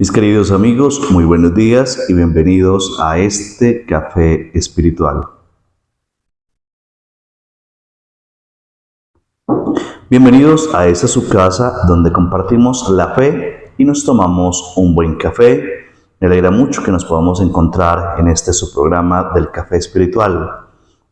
Mis queridos amigos, muy buenos días y bienvenidos a este café espiritual. Bienvenidos a esta su casa donde compartimos la fe y nos tomamos un buen café. Me alegra mucho que nos podamos encontrar en este su programa del café espiritual.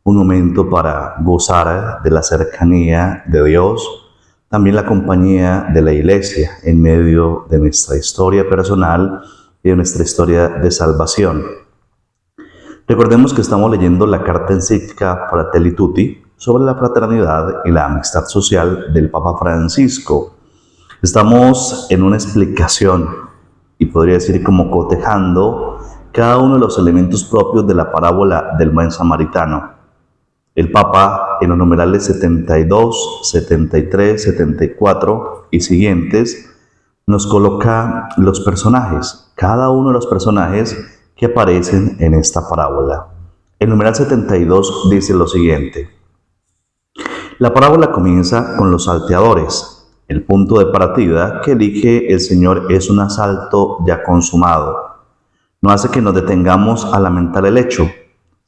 Un momento para gozar de la cercanía de Dios, también la compañía de la Iglesia en medio de nuestra historia personal y de nuestra historia de salvación. Recordemos que estamos leyendo la carta encíclica Fratelli Tutti sobre la fraternidad y la amistad social del Papa Francisco. Estamos en una explicación y podría decir como cotejando cada uno de los elementos propios de la parábola del buen samaritano. El Papa, en los numerales 72, 73, 74 y siguientes, nos coloca los personajes, cada uno de los personajes que aparecen en esta parábola. El numeral 72 dice lo siguiente: la parábola comienza con los salteadores. El punto de partida que elige el Señor es un asalto ya consumado. No hace que nos detengamos a lamentar el hecho.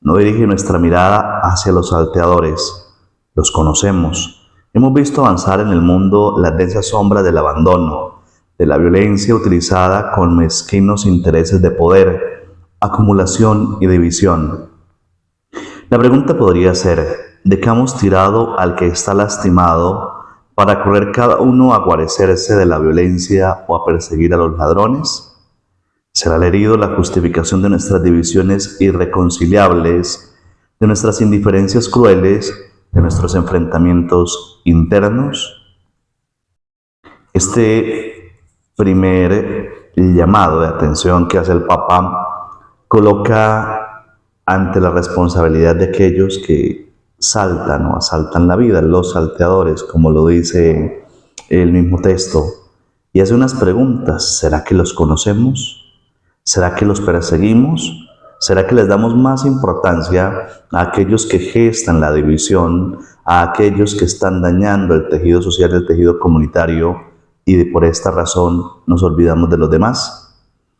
No dirige nuestra mirada hacia los salteadores. Los conocemos. Hemos visto avanzar en el mundo las densas sombras del abandono, de la violencia utilizada con mezquinos intereses de poder, acumulación y división. La pregunta podría ser: ¿de qué hemos tirado al que está lastimado para correr cada uno a guarecerse de la violencia o a perseguir a los ladrones? ¿Será el herido la justificación de nuestras divisiones irreconciliables, de nuestras indiferencias crueles, de nuestros enfrentamientos internos? Este primer llamado de atención que hace el Papa coloca ante la responsabilidad de aquellos que saltan o asaltan la vida, los salteadores, como lo dice el mismo texto, y hace unas preguntas. ¿Será que los conocemos? ¿Será que los perseguimos? ¿Será que les damos más importancia a aquellos que gestan la división, a aquellos que están dañando el tejido social, el tejido comunitario, y por esta razón nos olvidamos de los demás?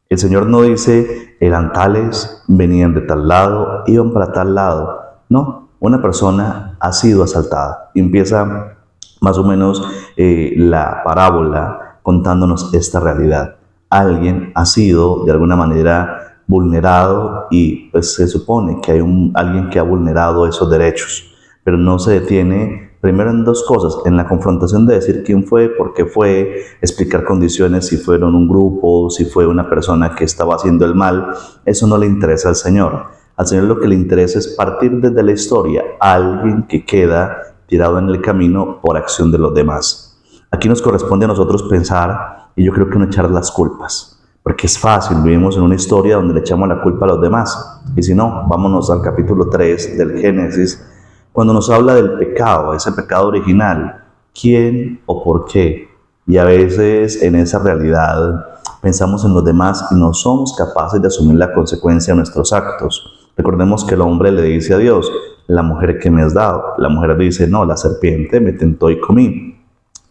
El Señor no dice, eran tales, venían de tal lado, iban para tal lado. No, una persona ha sido asaltada. Y empieza más o menos la parábola contándonos esta realidad. Alguien ha sido de alguna manera vulnerado y pues se supone que hay alguien que ha vulnerado esos derechos, pero no se detiene primero en dos cosas: en la confrontación de decir quién fue, por qué fue, explicar condiciones, si fueron un grupo, si fue una persona que estaba haciendo el mal. Eso no le interesa al Señor. Al Señor lo que le interesa es partir desde la historia a alguien que queda tirado en el camino por acción de los demás. Aquí nos corresponde a nosotros pensar, y yo creo que no echar las culpas, porque es fácil, vivimos en una historia donde le echamos la culpa a los demás. Y si no, vámonos al capítulo 3 del Génesis, cuando nos habla del pecado, ese pecado original, quién o por qué. Y a veces en esa realidad pensamos en los demás y no somos capaces de asumir la consecuencia de nuestros actos. Recordemos que el hombre le dice a Dios, la mujer que me has dado. La mujer dice, no, la serpiente me tentó y comí.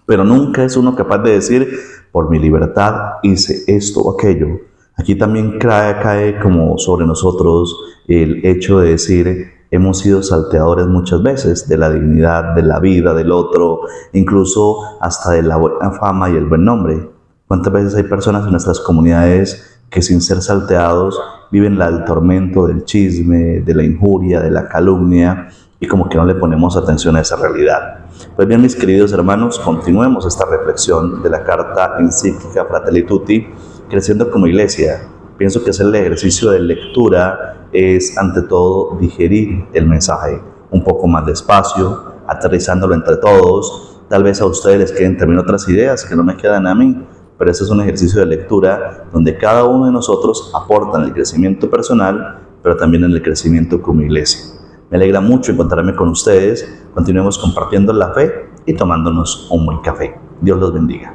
Pero nunca es uno capaz de decir, por mi libertad hice esto o aquello. Aquí también cae como sobre nosotros el hecho de decir, hemos sido salteadores muchas veces de la dignidad, de la vida del otro, incluso hasta de la buena fama y el buen nombre. ¿Cuántas veces hay personas en nuestras comunidades que sin ser salteados viven el tormento del chisme, de la injuria, de la calumnia, y como que no le ponemos atención a esa realidad? Pues bien, mis queridos hermanos, continuemos esta reflexión de la carta encíclica Fratelli Tutti, creciendo como iglesia. Pienso que hacer el ejercicio de lectura es, ante todo, digerir el mensaje un poco más despacio, aterrizándolo entre todos. Tal vez a ustedes les queden también otras ideas que no me quedan a mí, pero ese es un ejercicio de lectura donde cada uno de nosotros aporta en el crecimiento personal, pero también en el crecimiento como iglesia. Me alegra mucho encontrarme con ustedes. Continuemos compartiendo la fe y tomándonos un buen café. Dios los bendiga.